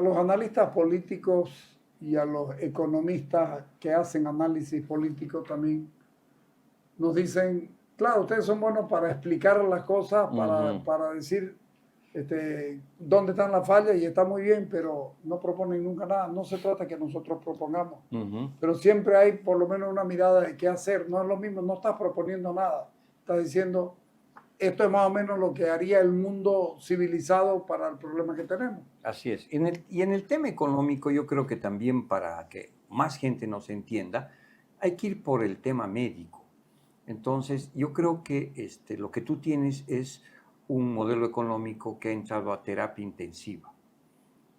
los analistas políticos y a los economistas que hacen análisis político también nos dicen, claro, ustedes son buenos para explicar las cosas, para decir dónde están las fallas y está muy bien, pero no proponen nunca nada. No se trata que nosotros propongamos, pero siempre hay por lo menos una mirada de qué hacer. No es lo mismo, no estás proponiendo nada. Estás diciendo, esto es más o menos lo que haría el mundo civilizado para el problema que tenemos. Así es. Y en el tema económico, yo creo que también para que más gente nos entienda, hay que ir por el tema médico. Entonces, yo creo que lo que tú tienes es un modelo económico que ha entrado a terapia intensiva.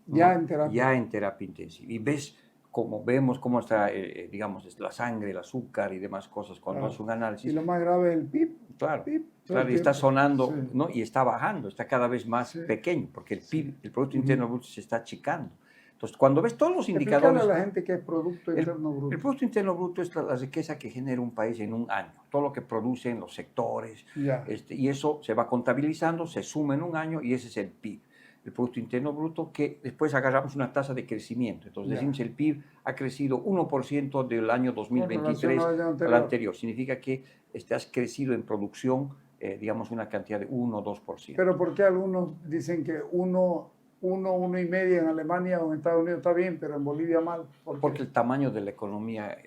¿no? Ya en terapia. Ya en terapia intensiva. Y vemos cómo está, digamos, la sangre, el azúcar y demás cosas cuando haces un análisis. Y lo más grave es el PIB. Claro, PIB, claro, y está sonando, sí. ¿no? Y está bajando, está cada vez más pequeño, porque el PIB, el Producto Interno Bruto, se está achicando. Entonces, cuando ves todos los indicadores... Explícale a la gente qué es Producto Interno Bruto. El Producto Interno Bruto es la riqueza que genera un país en un año, todo lo que produce en los sectores, y eso se va contabilizando, se suma en un año y ese es el PIB. El Producto Interno Bruto, que después agarramos una tasa de crecimiento. Entonces decimos el PIB ha crecido 1% del año 2023 al anterior. Significa que has crecido en producción, digamos, una cantidad de 1 o 2%. Pero ¿por qué algunos dicen que 1,5 en Alemania o en Estados Unidos está bien, pero en Bolivia mal? Porque el tamaño de la economía,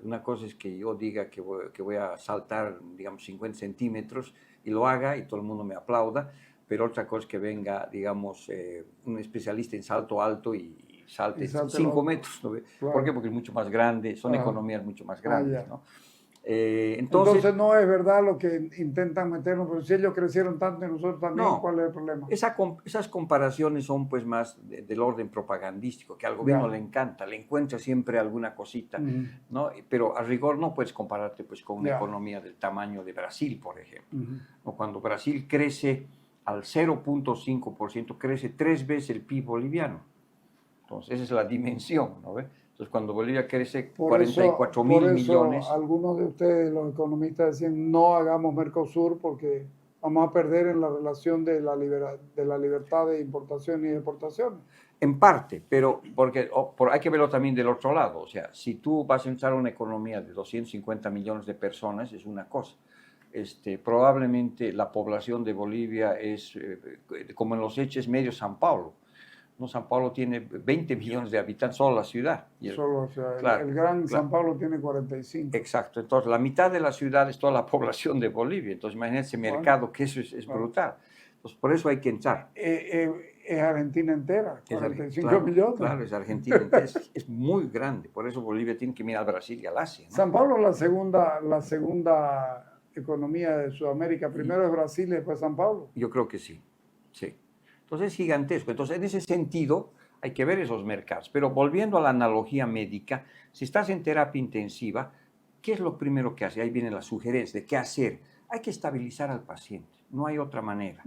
una cosa es que yo diga que voy a saltar, digamos, 50 centímetros y lo haga y todo el mundo me aplauda, pero otra cosa es que venga, digamos, un especialista en salto alto y salte 5 metros. ¿no? Claro. ¿Por qué? Porque es mucho más grande, son economías mucho más grandes. ¿no? Entonces no es verdad lo que intentan meternos, pero si ellos crecieron tanto y nosotros también, no, ¿cuál es el problema? Esas comparaciones son pues más del orden propagandístico, que al gobierno le encanta, le encuentra siempre alguna cosita, ¿no? Pero a rigor no puedes compararte pues con una economía del tamaño de Brasil, por ejemplo. ¿no? Cuando Brasil crece al 0.5%, crece 3 veces el PIB boliviano. Entonces esa es la dimensión, ¿no ves? Entonces, cuando Bolivia crece 44.000 millones... Algunos de ustedes, los economistas, decían no hagamos Mercosur porque vamos a perder en la relación de la libertad de importación y de exportación. En parte, pero porque hay que verlo también del otro lado. O sea, si tú vas a entrar a una economía de 250 millones de personas, es una cosa. Probablemente la población de Bolivia es, como en los hechos, medio San Paulo. ¿no? San Paulo tiene 20 millones de habitantes, solo la ciudad. Solo, o sea, claro, el gran San Paulo tiene 45. Exacto, entonces la mitad de la ciudad es toda la población de Bolivia, entonces imagínense ese mercado, que eso es brutal. Entonces por eso hay que entrar. Es Argentina entera, 45 millones. Claro, es Argentina entera, es muy grande, por eso Bolivia tiene que mirar al Brasil y al Asia. ¿no? San Paulo es la segunda economía de Sudamérica, primero es Brasil y después San Paulo. Yo creo que sí, sí. Entonces es gigantesco. Entonces, en ese sentido, hay que ver esos mercados. Pero volviendo a la analogía médica, si estás en terapia intensiva, ¿qué es lo primero que hace? Ahí viene la sugerencia de qué hacer. Hay que estabilizar al paciente. No hay otra manera.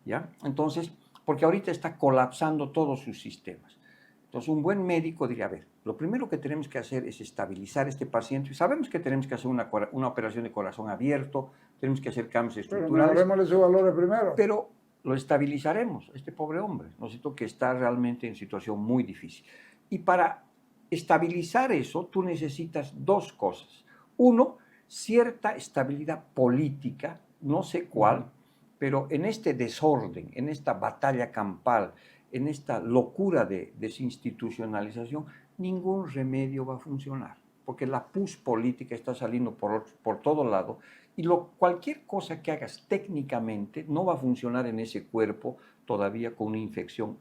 ¿Ya? Entonces, porque ahorita está colapsando todos sus sistemas. Entonces, un buen médico diría, a ver, lo primero que tenemos que hacer es estabilizar a este paciente. Sabemos que tenemos que hacer una operación de corazón abierto, tenemos que hacer cambios estructurales. Pero mejoremosle sus valores primero. Pero lo estabilizaremos, este pobre hombre, ¿no es cierto?, que está realmente en situación muy difícil. Y para estabilizar eso, tú necesitas dos cosas. Uno, cierta estabilidad política, no sé cuál, pero en este desorden, en esta batalla campal, en esta locura de desinstitucionalización, ningún remedio va a funcionar, porque la pus política está saliendo por todo lado, y cualquier cosa que hagas técnicamente no va a funcionar en ese cuerpo todavía con una infección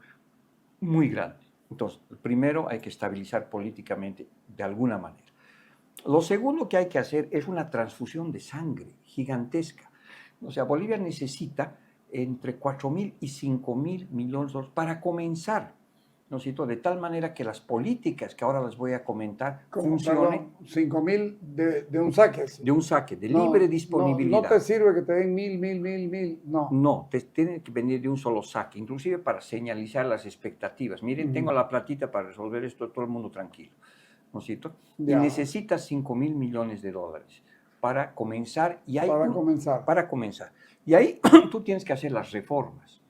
muy grande. Entonces, primero hay que estabilizar políticamente de alguna manera. Lo segundo que hay que hacer es una transfusión de sangre gigantesca. O sea, Bolivia necesita entre 4.000 y 5.000 millones de dólares para comenzar, ¿no es cierto? De tal manera que las políticas que ahora les voy a comentar funcionen. 5.000 de un saque. De un saque, de libre disponibilidad. No te sirve que te den 1.000, no. No, te tienen que venir de un solo saque, inclusive para señalizar las expectativas. Miren, tengo la platita para resolver esto, todo el mundo tranquilo, ¿no es cierto? Y necesitas 5.000 millones de dólares para comenzar. Para comenzar. Y ahí tú tienes que hacer las reformas,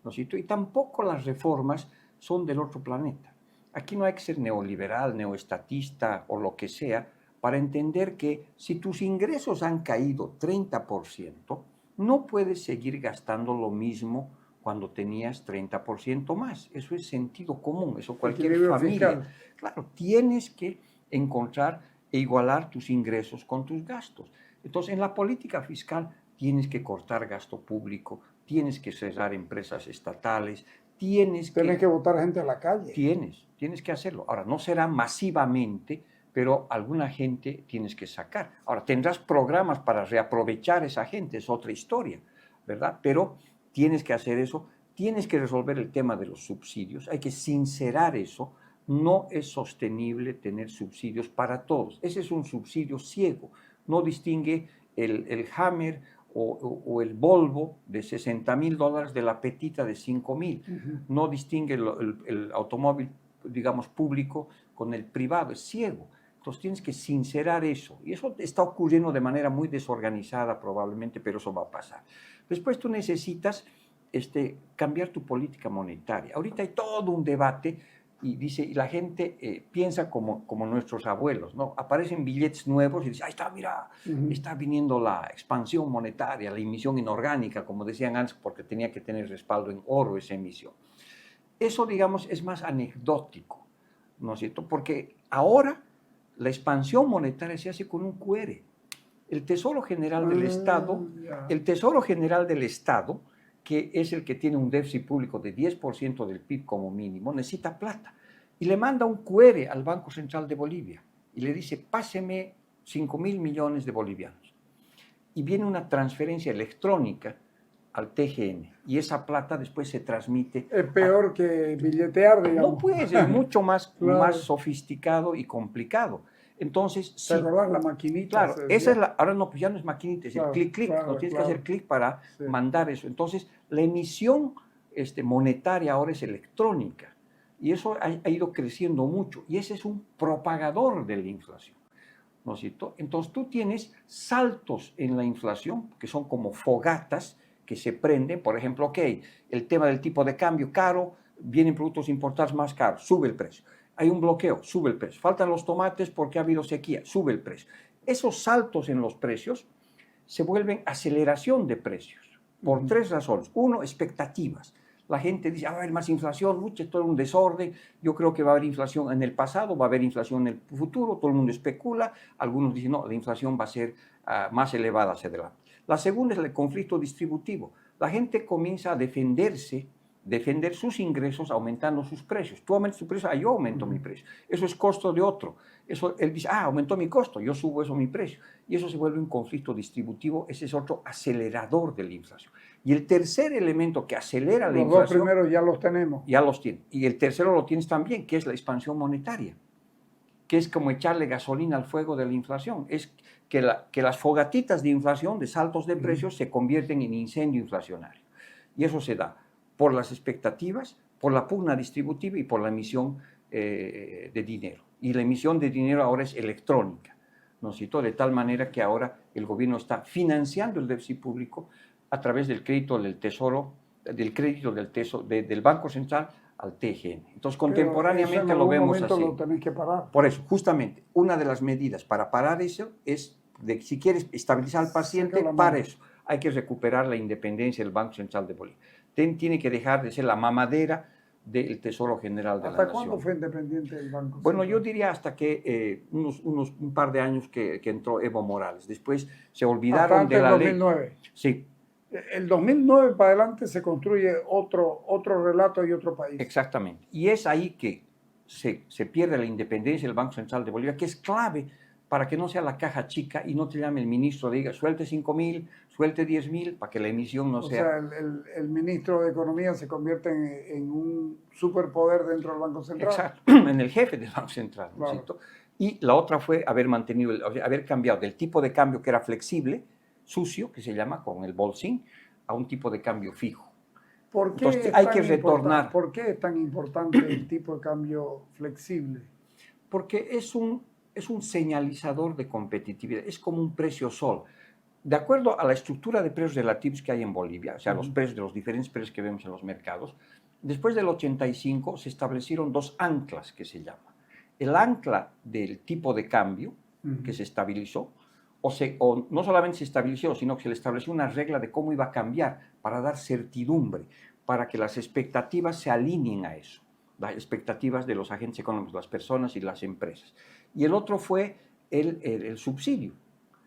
¿no es cierto? Y tampoco las reformas son del otro planeta. Aquí no hay que ser neoliberal, neoestatista o lo que sea para entender que si tus ingresos han caído 30%, no puedes seguir gastando lo mismo cuando tenías 30% más. Eso es sentido común, eso cualquier Equilibrio familia. fiscal. Claro, tienes que encontrar e igualar tus ingresos con tus gastos. Entonces, en la política fiscal tienes que cortar gasto público, tienes que cerrar empresas estatales, tienes que botar gente a la calle. Tienes que hacerlo. Ahora, no será masivamente, pero alguna gente tienes que sacar. Ahora, tendrás programas para reaprovechar esa gente, es otra historia, ¿verdad? Pero tienes que hacer eso, tienes que resolver el tema de los subsidios, hay que sincerar eso. No es sostenible tener subsidios para todos. Ese es un subsidio ciego. No distingue el Hammer o el Volvo de $60,000 de la Petita de 5,000. No distingue el automóvil, digamos, público con el privado. Es ciego. Entonces tienes que sincerar eso. Y eso está ocurriendo de manera muy desorganizada probablemente, pero eso va a pasar. Después tú necesitas cambiar tu política monetaria. Ahorita hay todo un debate y la gente piensa como nuestros abuelos, ¿no? Aparecen billetes nuevos y dice, ahí está, mira, está viniendo la expansión monetaria, la emisión inorgánica, como decían antes, porque tenía que tener respaldo en oro esa emisión. Eso, digamos, es más anecdótico, ¿no es cierto? Porque ahora la expansión monetaria se hace con un QR. El Tesoro General del Estado, que es el que tiene un déficit público de 10% del PIB como mínimo, necesita plata. Y le manda un QR al Banco Central de Bolivia y le dice, páseme 5,000 millones de bolivianos. Y viene una transferencia electrónica al TGN y esa plata después se transmite. Es peor que billetear, digamos. No, pues, es mucho más, Claro. más sofisticado y complicado. Entonces, ¿Te acordás la maquinita? Claro, esa es ahora no, pues ya no es maquinita, es Claro, el clic, claro, no tienes claro. que hacer clic para mandar eso. Entonces, la emisión monetaria ahora es electrónica y eso ha ido creciendo mucho y ese es un propagador de la inflación, ¿no es cierto? Entonces, tú tienes saltos en la inflación que son como fogatas que se prenden, por ejemplo, ok, el tema del tipo de cambio caro, vienen productos importados más caros, sube el precio. Hay un bloqueo, sube el precio. Faltan los tomates porque ha habido sequía, sube el precio. Esos saltos en los precios se vuelven aceleración de precios por tres razones. Uno, expectativas. La gente dice, va a haber más inflación, mucho, todo es un desorden. Yo creo que va a haber inflación en el pasado, va a haber inflación en el futuro, todo el mundo especula. Algunos dicen, no, la inflación va a ser más elevada hacia adelante. La segunda es el conflicto distributivo. La gente comienza a defender sus ingresos aumentando sus precios. Tú aumentas tu precio, yo aumento mi precio. Eso es costo de otro. Eso, él dice, aumentó mi costo, yo subo eso mi precio. Y eso se vuelve un conflicto distributivo, ese es otro acelerador de la inflación. Y el tercer elemento que acelera la inflación... Los dos primeros ya los tenemos. Ya los tienes. Y el tercero lo tienes también, que es la expansión monetaria, que es como echarle gasolina al fuego de la inflación. Es que las fogatitas de inflación, de saltos de precios, se convierten en incendio inflacionario. Y eso se da por las expectativas, por la pugna distributiva y por la emisión de dinero. Y la emisión de dinero ahora es electrónica, ¿no es cierto? De tal manera que ahora el gobierno está financiando el déficit público a través del crédito del Tesoro, del Banco Central al TGN. Entonces, contemporáneamente lo vemos así. Lo tenés que parar. Por eso, justamente, una de las medidas para parar eso es, si quieres estabilizar al paciente, para eso. Hay que recuperar la independencia del Banco Central de Bolivia. Tiene que dejar de ser la mamadera del Tesoro General de la Nación. ¿Hasta cuándo fue independiente el Banco Central? Bueno, yo diría hasta que un par de años que entró Evo Morales. Después se olvidaron de la ley. Hasta el 2009. Sí. El 2009 para adelante se construye otro relato y otro país. Exactamente. Y es ahí que se pierde la independencia del Banco Central de Bolivia, que es clave para que no sea la caja chica y no te llame el ministro, diga, suelte 5,000, suelte 10,000, para que la emisión no sea... O sea, el ministro de Economía se convierte en un superpoder dentro del Banco Central. Exacto, en el jefe del Banco Central, ¿no es Claro. cierto? Y la otra fue haber cambiado del tipo de cambio que era flexible, sucio, que se llama con el bolsín, a un tipo de cambio fijo. ¿Por qué Entonces, hay que retornar. ¿Por qué es tan importante el tipo de cambio flexible? Porque es un señalizador de competitividad, es como un precio sol. De acuerdo a la estructura de precios relativos que hay en Bolivia, o sea, los precios de los diferentes precios que vemos en los mercados, Después del 85 se establecieron dos anclas que se llaman. El ancla del tipo de cambio, que se estabilizó, o no solamente se estabilizó, sino que se le estableció una regla de cómo iba a cambiar para dar certidumbre, para que las expectativas se alineen a eso, las expectativas de los agentes económicos, las personas y las empresas. Y el otro fue el subsidio.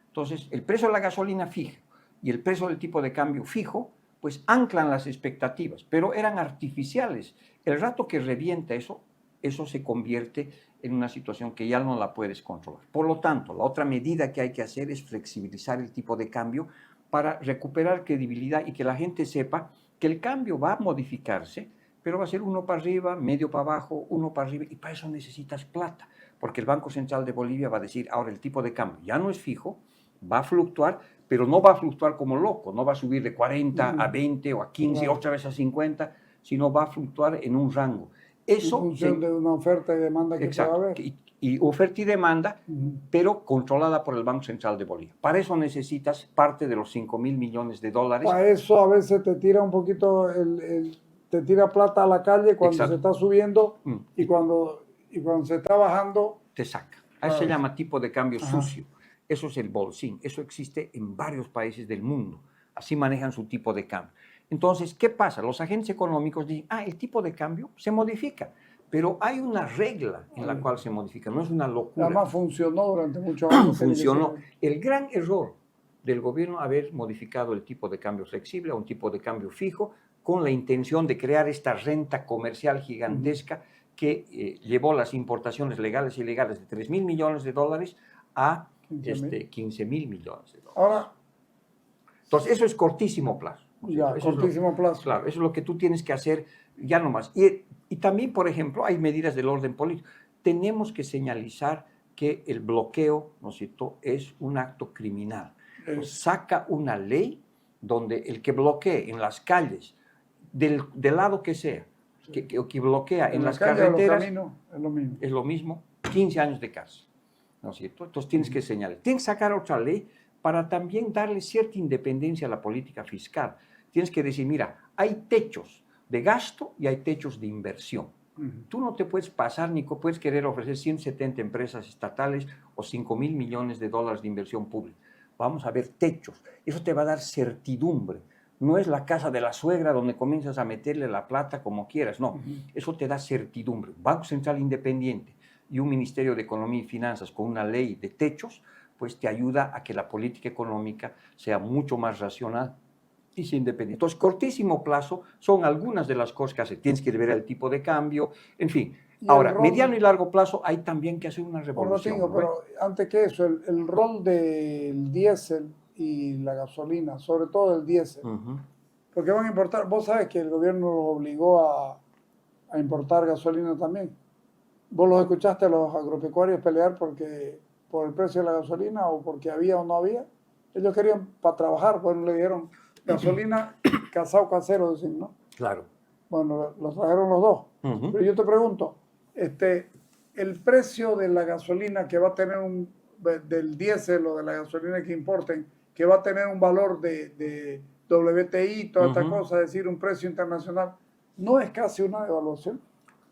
Entonces, el precio de la gasolina fijo y el precio del tipo de cambio fijo, pues anclan las expectativas, pero eran artificiales. El rato que revienta eso se convierte en una situación que ya no la puedes controlar. Por lo tanto, la otra medida que hay que hacer es flexibilizar el tipo de cambio para recuperar credibilidad y que la gente sepa que el cambio va a modificarse, pero va a ser uno para arriba, medio para abajo, uno para arriba, y para eso necesitas plata, porque el Banco Central de Bolivia va a decir, ahora el tipo de cambio ya no es fijo, va a fluctuar, pero no va a fluctuar como loco, no va a subir de 40 a 20 o a 15, otra vez a 50, sino va a fluctuar en un rango. Eso en función de una oferta y demanda que pueda haber. Y oferta y demanda, pero controlada por el Banco Central de Bolivia. Para eso necesitas parte de los 5.000 millones de dólares. Para eso a veces te tira un poquito, te tira plata a la calle cuando se está subiendo y cuando se está bajando. Te saca. A eso se llama tipo de cambio sucio. Eso es el bolsín. Eso existe en varios países del mundo. Así manejan su tipo de cambio. Entonces, ¿qué pasa? Los agentes económicos dicen, el tipo de cambio se modifica, pero hay una regla en la cual se modifica, no es una locura. Además funcionó durante muchos años. Funcionó. El gran error del gobierno haber modificado el tipo de cambio flexible a un tipo de cambio fijo con la intención de crear esta renta comercial gigantesca que llevó las importaciones legales y ilegales de 3.000 millones de dólares a 15.000 millones de dólares. Ahora, entonces, eso es cortísimo plazo. Cortísimo plazo. Claro, eso es lo que tú tienes que hacer ya nomás. Y también, por ejemplo, hay medidas del orden político. Tenemos que señalizar que el bloqueo, ¿no es cierto?, es un acto criminal. Entonces, saca una ley donde el que bloquee en las calles, del lado que sea, que bloquea en las carreteras, es lo mismo, 15 años de cárcel, ¿no es cierto? Entonces tienes que señalar. Tienes que sacar otra ley para también darle cierta independencia a la política fiscal. Tienes que decir, mira, hay techos de gasto y hay techos de inversión. Tú no te puedes pasar ni puedes querer ofrecer 170 empresas estatales o 5.000 millones de dólares de inversión pública. Vamos a ver techos. Eso te va a dar certidumbre. No es la casa de la suegra donde comienzas a meterle la plata como quieras. No, eso te da certidumbre. Banco Central Independiente y un Ministerio de Economía y Finanzas con una ley de techos, pues te ayuda a que la política económica sea mucho más racional y sea independiente. Entonces, cortísimo plazo son algunas de las cosas que hace. Tienes que ver el tipo de cambio, en fin. Ahora, mediano y largo plazo hay también que hacer una revolución. Pero antes que eso, el rol del diésel y la gasolina, sobre todo el diésel, porque van a importar, vos sabes que el gobierno los obligó a importar gasolina también. ¿Vos los escuchaste a los agropecuarios pelear por el precio de la gasolina o porque había o no había? Ellos querían para trabajar, bueno, le dieron gasolina casado casero, dicen, ¿no? Claro. Bueno, los trajeron los dos. Pero yo te pregunto, el precio de la gasolina que va a tener del diésel o de la gasolina que importen, que va a tener un valor de WTI, toda esta cosa, es decir, un precio internacional, ¿no es casi una devaluación?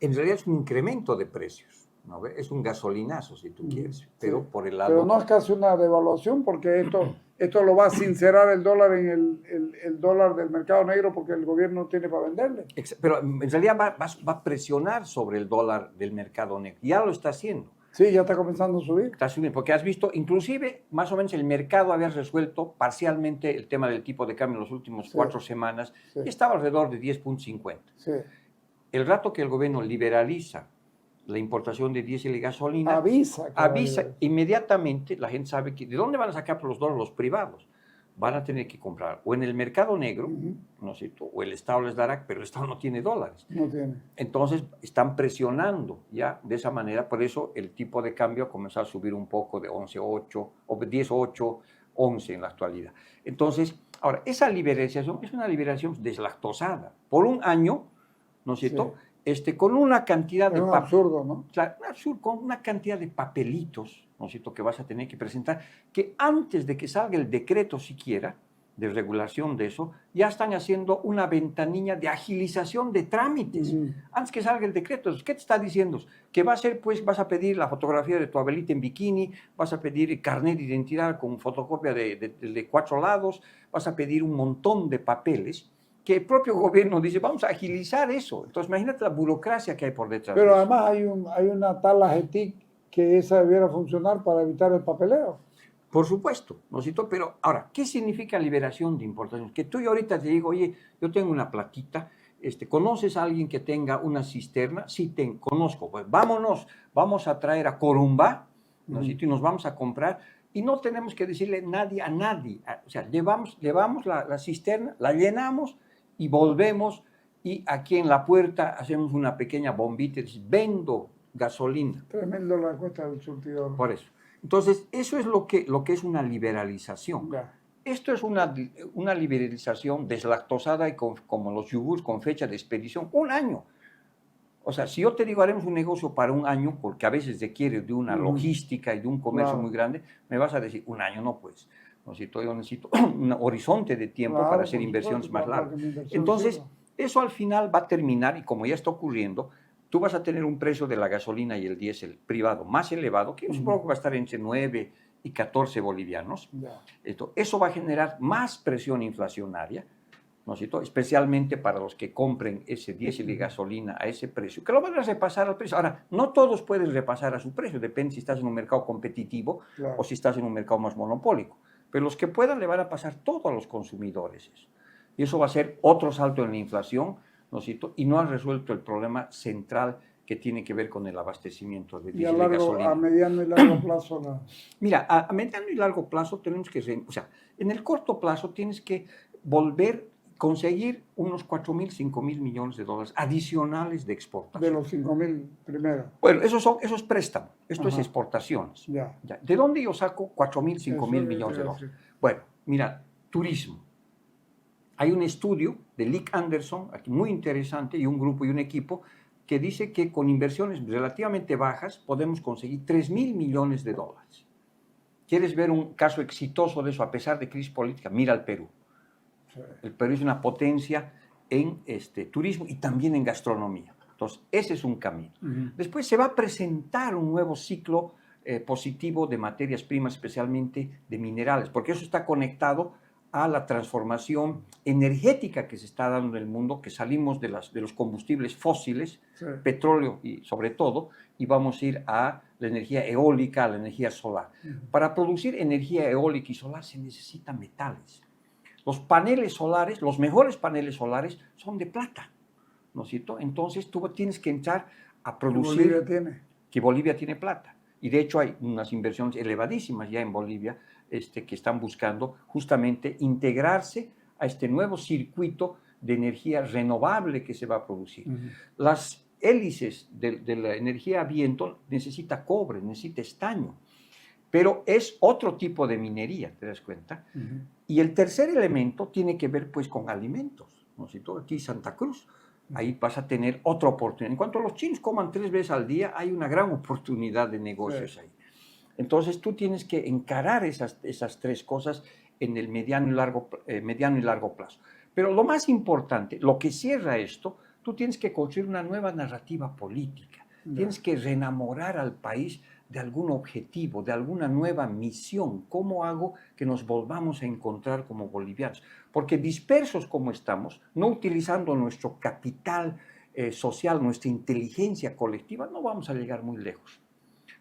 En realidad es un incremento de precios, ¿no? Es un gasolinazo, si tú quieres, pero por el lado... Pero no es casi una devaluación porque esto lo va a sincerar el dólar en el dólar del mercado negro porque el gobierno no tiene para venderle. Pero en realidad va a presionar sobre el dólar del mercado negro. Ya lo está haciendo. Sí, ya está comenzando a subir. Está subiendo, porque has visto, inclusive, más o menos el mercado había resuelto parcialmente el tema del tipo de cambio en las últimas 4 semanas y estaba alrededor de 10.50. Sí. El rato que el gobierno liberaliza la importación de diésel y gasolina, avisa inmediatamente, la gente sabe que de dónde van a sacar los dólares los privados. Van a tener que comprar o en el mercado negro, ¿no es cierto? O el Estado les dará, pero el Estado no tiene dólares. No tiene. Entonces están presionando ya de esa manera, por eso el tipo de cambio ha comenzado a subir un poco de 11.8 o 10.8, 11 en la actualidad. Entonces, ahora, esa liberación es una liberación deslactosada. Por un año, ¿no es cierto? Con una cantidad de... Es un absurdo, ¿no? Claro, un absurdo, con una cantidad de papelitos, ¿no es cierto?, que vas a tener que presentar, que antes de que salga el decreto siquiera, de regulación de eso, ya están haciendo una ventanilla de agilización de trámites. Antes que salga el decreto, ¿qué te está diciendo? Que va a ser, pues, vas a pedir la fotografía de tu abuelita en bikini, vas a pedir el carnet de identidad con fotocopia de 4 lados, vas a pedir un montón de papeles que el propio gobierno dice, vamos a agilizar eso. Entonces, imagínate la burocracia que hay por detrás. Pero además hay una tal AGETIC que esa debiera funcionar para evitar el papeleo. Por supuesto, ¿no es cierto? Pero ahora, ¿qué significa liberación de importaciones? Que tú y ahorita te digo, oye, yo tengo una platita, ¿conoces a alguien que tenga una cisterna? Sí, conozco. Pues vámonos, vamos a traer a Corumbá, ¿no es cierto? Y nos vamos a comprar, y no tenemos que decirle a nadie. O sea, llevamos la cisterna, la llenamos y volvemos, y aquí en la puerta hacemos una pequeña bombita y dice, vendo gasolina. Tremendo la cuesta del surtidor. Por eso. Entonces, eso es lo que es una liberalización. Ya. Esto es una liberalización deslactosada y como los yogures con fecha de expedición, 1 año. O sea, si yo te digo, haremos un negocio para 1 año, porque a veces requiere de una logística y de un comercio muy grande, me vas a decir, 1 año no puedes. Yo necesito un horizonte de tiempo para hacer inversiones más largas. Entonces, eso al final va a terminar, y como ya está ocurriendo, tú vas a tener un precio de la gasolina y el diésel privado más elevado, que yo supongo que va a estar entre 9 y 14 bolivianos. Eso va a generar más presión inflacionaria, ¿no es cierto? Especialmente para los que compren ese diésel y gasolina a ese precio, que lo van a repasar al precio. Ahora, no todos pueden repasar a su precio, depende si estás en un mercado competitivo o si estás en un mercado más monopólico. Pero los que puedan le van a pasar todo a los consumidores. Y eso va a ser otro salto en la inflación, ¿no es cierto? Y no ha resuelto el problema central que tiene que ver con el abastecimiento de diésel y gasolina. A mediano y largo plazo, no. Mira, a mediano y largo plazo tenemos que, o sea, en el corto plazo tienes que conseguir unos 4.000, 5.000 millones de dólares adicionales de exportación. De los 5.000 primero. Bueno, eso es préstamo, esto es exportaciones. Ya. ¿De dónde yo saco 4.000, 5.000 millones de dólares? Bueno, mira, turismo. Hay un estudio de Lick Anderson, aquí muy interesante, y un grupo y un equipo, que dice que con inversiones relativamente bajas podemos conseguir 3.000 millones de dólares. ¿Quieres ver un caso exitoso de eso a pesar de crisis política? Mira al Perú. Sí. El Perú es una potencia en turismo y también en gastronomía. Entonces, ese es un camino. Después se va a presentar un nuevo ciclo positivo de materias primas, especialmente de minerales, porque eso está conectado a la transformación energética que se está dando en el mundo, que salimos de los combustibles fósiles, petróleo y sobre todo, y vamos a ir a la energía eólica, a la energía solar. Para producir energía eólica y solar se necesitan metales. Los paneles solares, los mejores paneles solares son de plata, ¿no es cierto? Entonces tú tienes que entrar a producir... Que Bolivia tiene plata. Y de hecho hay unas inversiones elevadísimas ya en Bolivia que están buscando justamente integrarse a este nuevo circuito de energía renovable que se va a producir. Las hélices de la energía a viento necesita cobre, necesita estaño, pero es otro tipo de minería, ¿te das cuenta? Y el tercer elemento tiene que ver pues con alimentos, ¿no es cierto? Aquí Santa Cruz, ahí vas a tener otra oportunidad. En cuanto a los chinos coman 3 veces al día, hay una gran oportunidad de negocios ahí. Entonces tú tienes que encarar esas 3 cosas en el mediano y largo plazo. Pero lo más importante, lo que cierra esto, tú tienes que construir una nueva narrativa política. Tienes que reenamorar al país de algún objetivo, de alguna nueva misión. ¿Cómo hago que nos volvamos a encontrar como bolivianos? Porque dispersos como estamos, no utilizando nuestro capital social, nuestra inteligencia colectiva, no vamos a llegar muy lejos,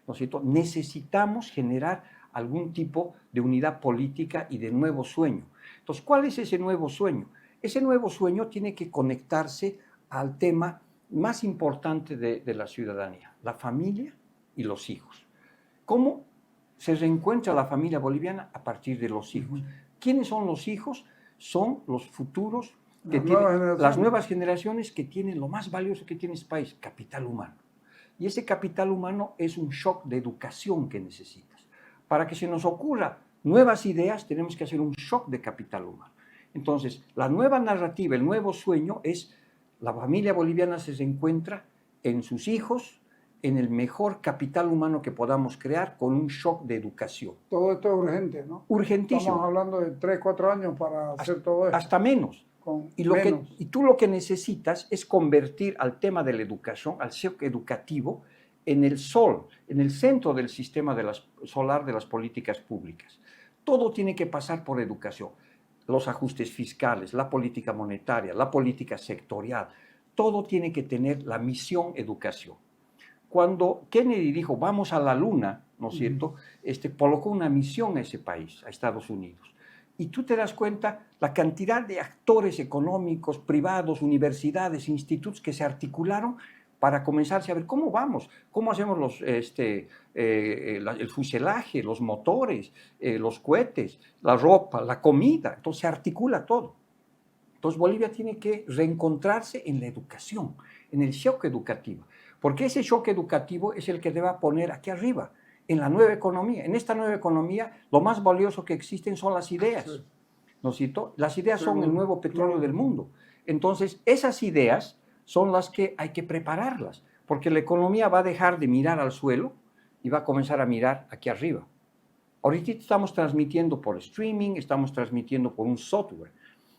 ¿no es cierto? Necesitamos generar algún tipo de unidad política y de nuevo sueño. Entonces, ¿cuál es ese nuevo sueño? Ese nuevo sueño tiene que conectarse al tema más importante de la ciudadanía, la familia y los hijos. ¿Cómo se reencuentra la familia boliviana? A partir de los hijos. ¿Quiénes son los hijos? Son los futuros, las nuevas generaciones que tienen lo más valioso que tiene este país, capital humano. Y ese capital humano es un shock de educación que necesitas. Para que se nos ocurra nuevas ideas, tenemos que hacer un shock de capital humano. Entonces, la nueva narrativa, el nuevo sueño es la familia boliviana se encuentra en sus hijos, en el mejor capital humano que podamos crear con un shock de educación. Todo esto es urgente, ¿no? Urgentísimo. Estamos hablando de 3, 4 años para hacer todo esto. Hasta menos. Y tú lo que necesitas es convertir al tema de la educación, al shock educativo, en el sol, en el centro del sistema solar de las políticas públicas. Todo tiene que pasar por educación. Los ajustes fiscales, la política monetaria, la política sectorial, todo tiene que tener la misión educación. Cuando Kennedy dijo, vamos a la luna, ¿no es cierto?, colocó una misión a ese país, a Estados Unidos. Y tú te das cuenta la cantidad de actores económicos, privados, universidades, institutos que se articularon para comenzarse a ver cómo vamos, cómo hacemos el fuselaje, los motores, los cohetes, la ropa, la comida. Entonces se articula todo. Entonces Bolivia tiene que reencontrarse en la educación, en el shock educativo, porque ese shock educativo es el que debe poner aquí arriba, en la nueva economía. En esta nueva economía, lo más valioso que existen son las ideas, sí. ¿No es cierto? Las ideas son el nuevo petróleo del mundo. Entonces, esas ideas son las que hay que prepararlas, porque la economía va a dejar de mirar al suelo y va a comenzar a mirar aquí arriba. Ahorita estamos transmitiendo por streaming, estamos transmitiendo por un software.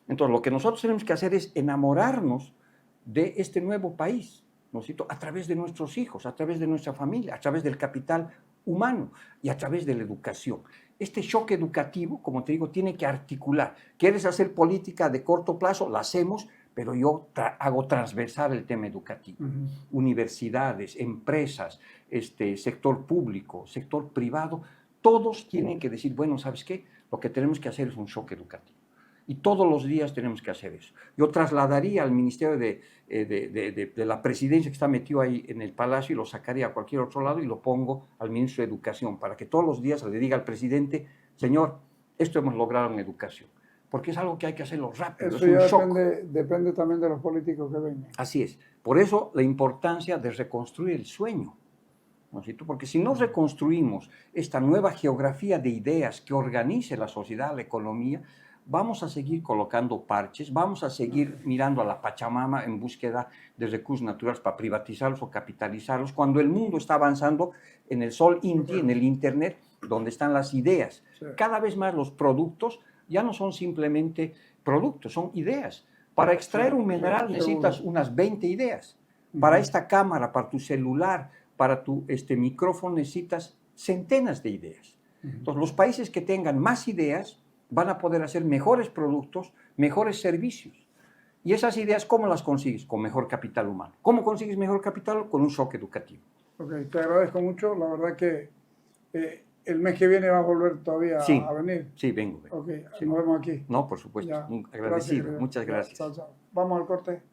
Entonces, lo que nosotros tenemos que hacer es enamorarnos de este nuevo país, ¿no es cierto? A través de nuestros hijos, a través de nuestra familia, a través del capital humano y a través de la educación. Este shock educativo, como te digo, tiene que articular. ¿Quieres hacer política de corto plazo? La hacemos, pero yo hago transversal el tema educativo. Universidades, empresas, sector público, sector privado, todos tienen que decir, bueno, ¿sabes qué? Lo que tenemos que hacer es un shock educativo. Y todos los días tenemos que hacer eso. Yo trasladaría al Ministerio de la Presidencia, que está metido ahí en el Palacio, y lo sacaría a cualquier otro lado y lo pongo al Ministro de Educación, para que todos los días le diga al presidente, señor, esto hemos logrado en educación. Porque es algo que hay que hacerlo rápido. Eso ya depende también de los políticos que vengan. Así es. Por eso la importancia de reconstruir el sueño, ¿no es cierto? Porque si no reconstruimos esta nueva geografía de ideas que organice la sociedad, la economía, vamos a seguir colocando parches, vamos a seguir mirando a la Pachamama en búsqueda de recursos naturales para privatizarlos o capitalizarlos, cuando el mundo está avanzando en el sol Inti, en el Internet, donde están las ideas. Sí. Cada vez más los productos ya no son simplemente productos, son ideas. Para extraer un mineral necesitas unas 20 ideas. Para esta cámara, para tu celular, para tu micrófono necesitas centenas de ideas. Entonces, los países que tengan más ideas van a poder hacer mejores productos, mejores servicios. Y esas ideas, ¿cómo las consigues? Con mejor capital humano. ¿Cómo consigues mejor capital? Con un shock educativo. Ok, te agradezco mucho. La verdad que el mes que viene vas a volver todavía a venir. Sí, vengo. Ok, sí. Nos vemos aquí. No, por supuesto. Ya. Agradecido. Gracias, muchas gracias. Chao, chao. Vamos al corte.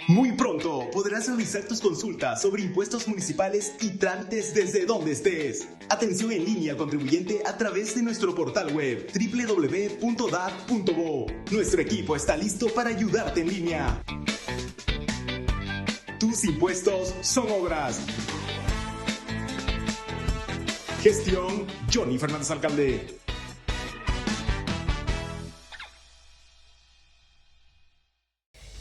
Muy pronto podrás realizar tus consultas sobre impuestos municipales y trámites desde donde estés. Atención en línea al contribuyente a través de nuestro portal web www.dat.bo. Nuestro equipo está listo para ayudarte en línea. Tus impuestos son obras. Gestión Johnny Fernández Alcalde.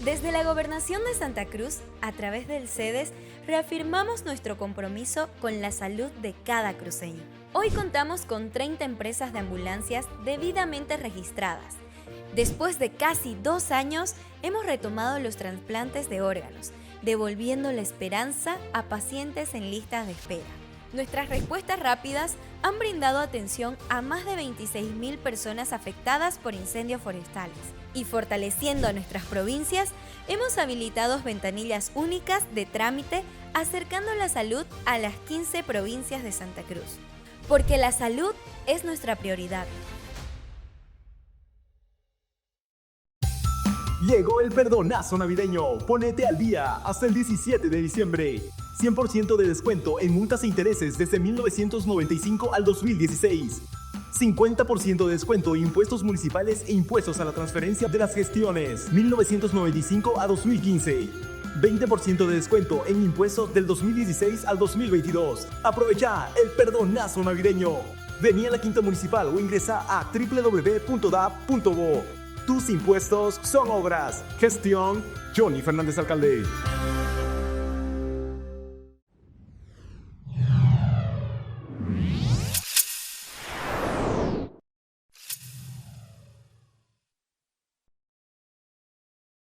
Desde la Gobernación de Santa Cruz, a través del CEDES, reafirmamos nuestro compromiso con la salud de cada cruceño. Hoy contamos con 30 empresas de ambulancias debidamente registradas. Después de casi 2 años, hemos retomado los trasplantes de órganos, devolviendo la esperanza a pacientes en listas de espera. Nuestras respuestas rápidas han brindado atención a más de 26.000 personas afectadas por incendios forestales. Y fortaleciendo a nuestras provincias, hemos habilitado ventanillas únicas de trámite, acercando la salud a las 15 provincias de Santa Cruz. Porque la salud es nuestra prioridad. Llegó el perdonazo navideño. Ponete al día hasta el 17 de diciembre. 100% de descuento en multas e intereses desde 1995 al 2016. 50% de descuento en impuestos municipales e impuestos a la transferencia de las gestiones 1995 a 2015. 20% de descuento en impuestos del 2016 al 2022. Aprovecha el perdonazo navideño. Vení a la Quinta Municipal o ingresa a www.dap.bo. Tus impuestos son obras. Gestión Johnny Fernández Alcalde.